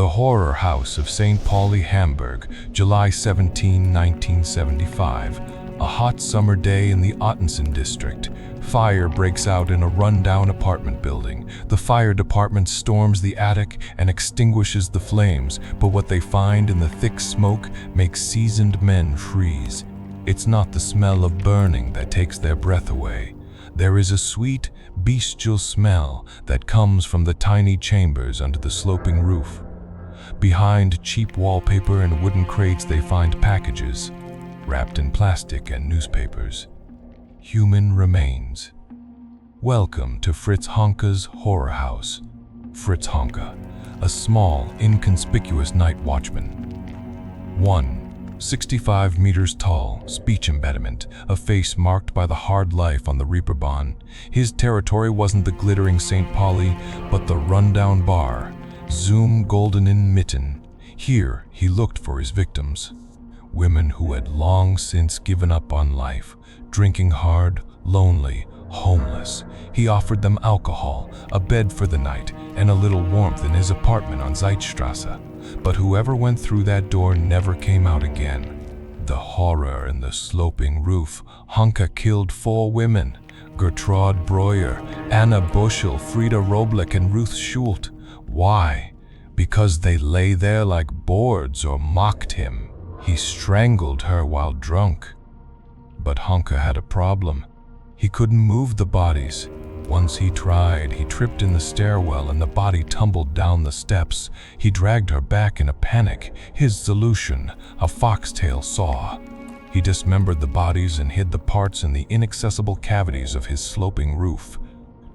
The Horror House of St. Pauli, Hamburg, July 17, 1975. A hot summer day in the Ottensen district. Fire breaks out in a run-down apartment building. The fire department storms the attic and extinguishes the flames, but what they find in the thick smoke makes seasoned men freeze. It's not the smell of burning that takes their breath away. There is a sweet, bestial smell that comes from the tiny chambers under the sloping roof. Behind cheap wallpaper and wooden crates they find packages, wrapped in plastic and newspapers. Human remains. Welcome to Fritz Honka's Horror House. Fritz Honka, a small, inconspicuous night watchman. 1. 65 meters tall, speech impediment, a face marked by the hard life on the Reeperbahn. His territory wasn't the glittering St. Pauli, but the rundown bar, Zum Goldenen Mitten. Here, he looked for his victims. Women who had long since given up on life, drinking hard, lonely, homeless. He offered them alcohol, a bed for the night, and a little warmth in his apartment on Zeißstraße. But whoever went through that door never came out again. The horror in the sloping roof. Honka killed 4 women: Gertrude Breuer, Anna Buschel, Frieda Roblick, and Ruth Schult. Why? Because they lay there like boards or mocked him. He strangled her while drunk. But Honka had a problem. He couldn't move the bodies. Once he tried, he tripped in the stairwell and the body tumbled down the steps. He dragged her back in a panic. His solution, a foxtail saw. He dismembered the bodies and hid the parts in the inaccessible cavities of his sloping roof.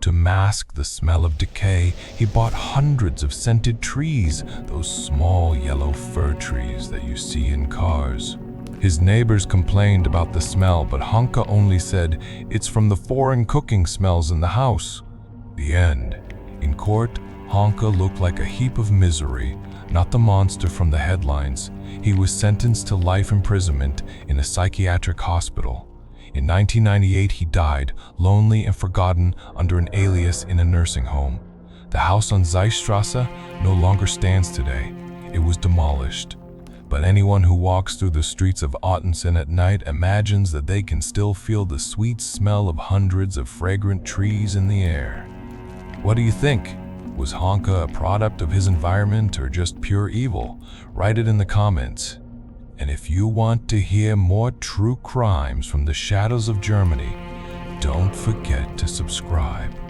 To mask the smell of decay, he bought hundreds of scented trees, those small yellow fir trees that you see in cars. His neighbors complained about the smell, but Honka only said, "It's from the foreign cooking smells in the house." The end. In court, Honka looked like a heap of misery, not the monster from the headlines. He was sentenced to life imprisonment in a psychiatric hospital. In 1998, he died, lonely and forgotten, under an alias in a nursing home. The house on Zeißstraße no longer stands today. It was demolished. But anyone who walks through the streets of Ottensen at night imagines that they can still feel the sweet smell of hundreds of fragrant trees in the air. What do you think? Was Honka a product of his environment or just pure evil? Write it in the comments. And if you want to hear more true crimes from the shadows of Germany, don't forget to subscribe.